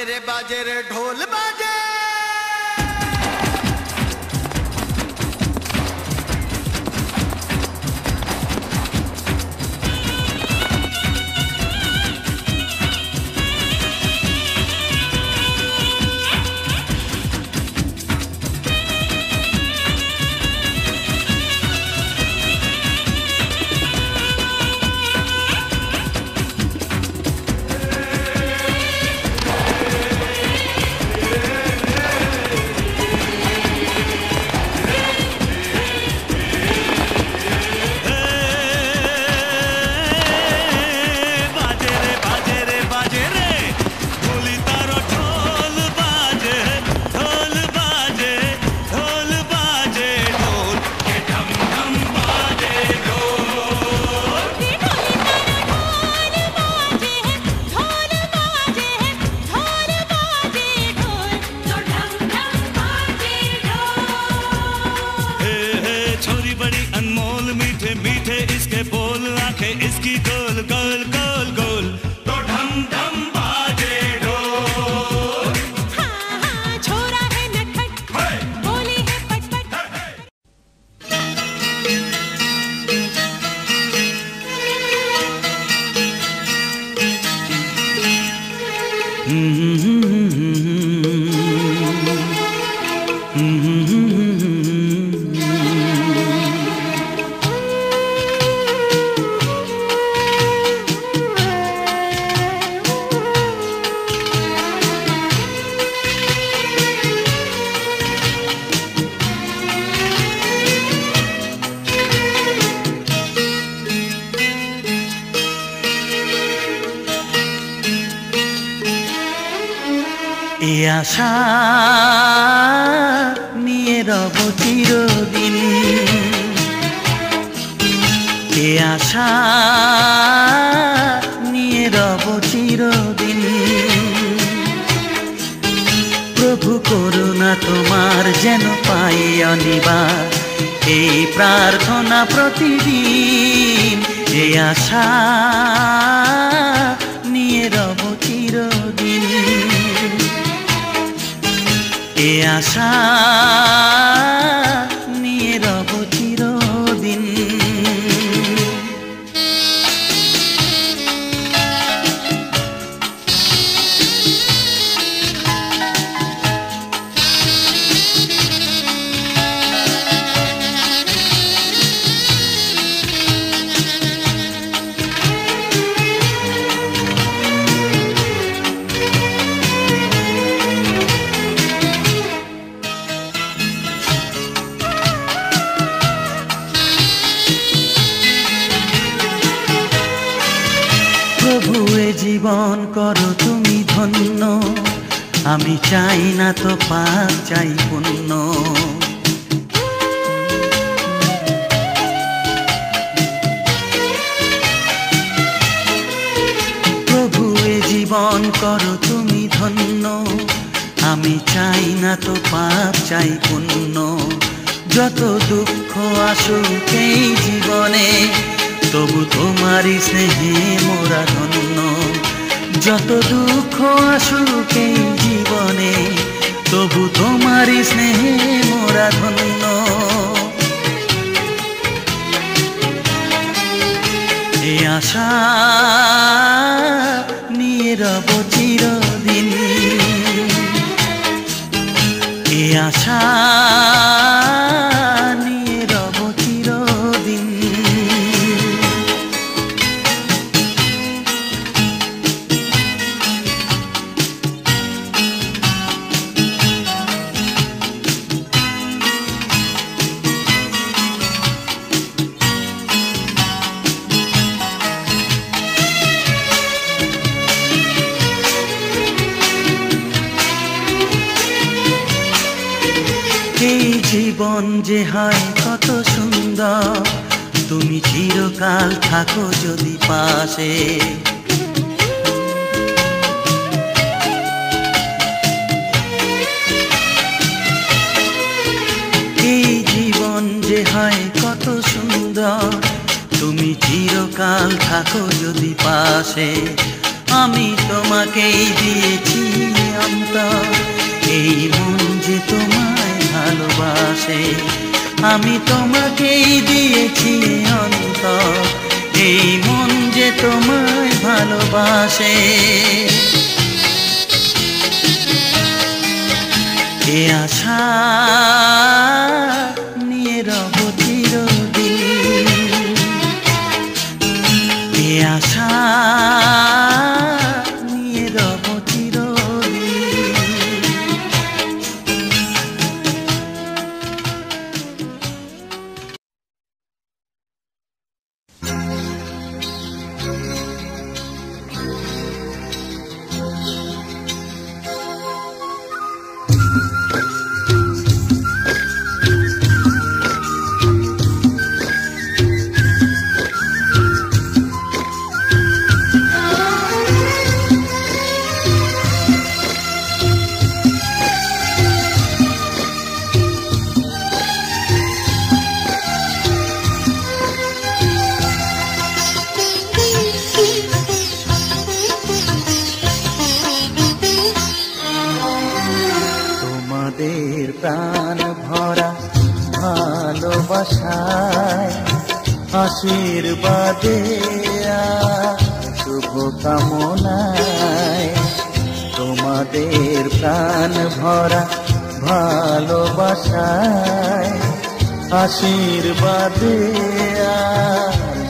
बाजे रे ढोल बाजे आशा निये रब चिरदिन ए आशा निये रब चिरदिन प्रभु करुणा तुम्हार जेन पाई अनिबार ए प्रार्थना प्रतिदिन ए आशा निये रब चिरदिन ए आशा निये रब चिरदिन জীবন করো তুমি ধন্য আমি চাই না তো পাপ চাই পুণ্য প্রভু এ জীবন করো তুমি ধন্য আমি চাই না তো পাপ চাই পুণ্য যত দুঃখ আসুক এই জীবনে তবু তোমারই স্নেহে মোরা ধন্য যত দুঃখ আসুক এই জীবনে তবু তোমারই স্নেহে মোরা ধন্য এ আশা নিয়ে রব চিরদিন এ আশা জীবন যে হয় কত সুন্দর তুমি চিরকাল থাকো যদি পাশে এই জীবন যে হয় কত সুন্দর তুমি চিরকাল থাকো যদি পাশে আমি তোমাকেই দিয়েছি অন্তর, এই মন যে তোমায় ভালোবাসে, আমি তোমাকেই দিয়েছি অন্তর, এই মন যে তোমায় ভালোবাসে। এ আশা নিয়ে রব চিরদিন, এ আশা নিয়ে রব চিরদিন। প্রাণ ভরা ভালোবাসায়, আশীর্বাদে শুভ কামনায়, তোমাদের প্রাণ ভরা ভালোবাসায়, আশীর্বাদে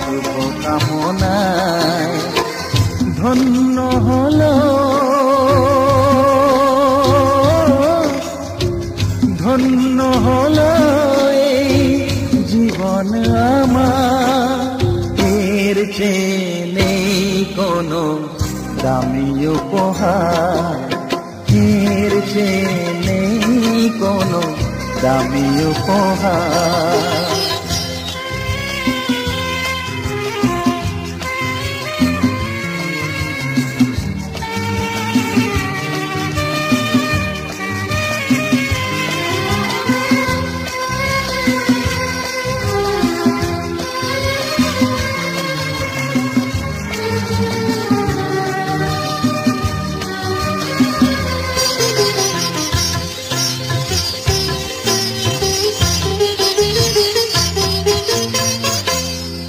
শুভ কামনায়, ধন্য হলো ধন্য হলো এই জীবন আমার, এর চেয়ে নেই কোনো দামি উপহার, এর চেয়ে নেই কোনো দামি উপহার।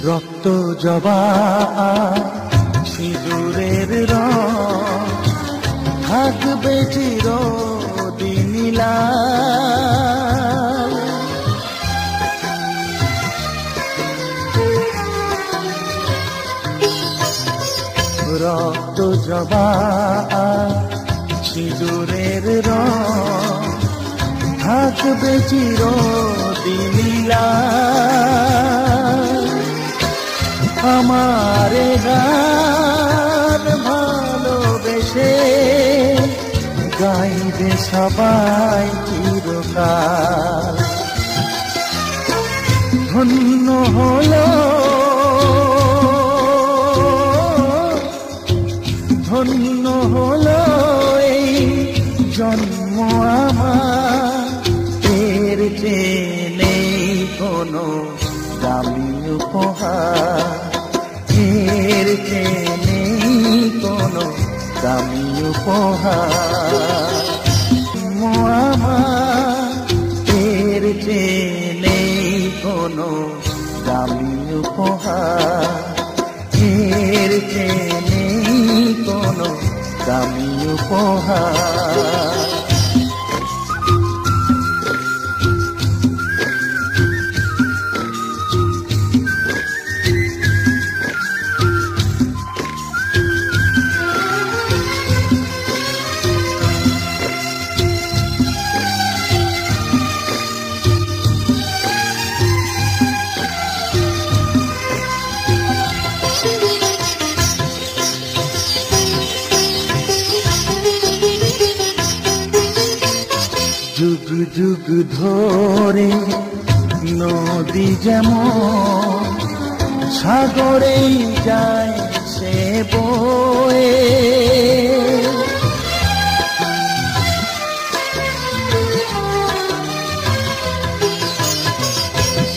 রক্ত জবা সিঁদুরের রং থাকবে চিরদিন লাল, রক্ত জবা সিঁদুরের রং থাকবে চিরদিন লাল। আমার গান ভালোবেসে গাইবে সবাই চিরকাল, ধন্য হলো ধন্য হলো এই জন্ম আমার, এর চেয়ে নেই কোনো দামি উপহার, এর চেয়ে নেই কোনো দামি উপহার। আমার এর চেয়ে নেই কোনো দামি উপহার, এর চেয়ে নেই কোনো দামি উপহার। যুগ যুগ ধরে নদী যেমন সাগরেই যায় সে বয়ে,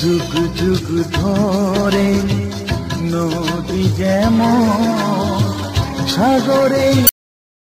যুগ যুগ ধরে নদী যেমন সাগরেই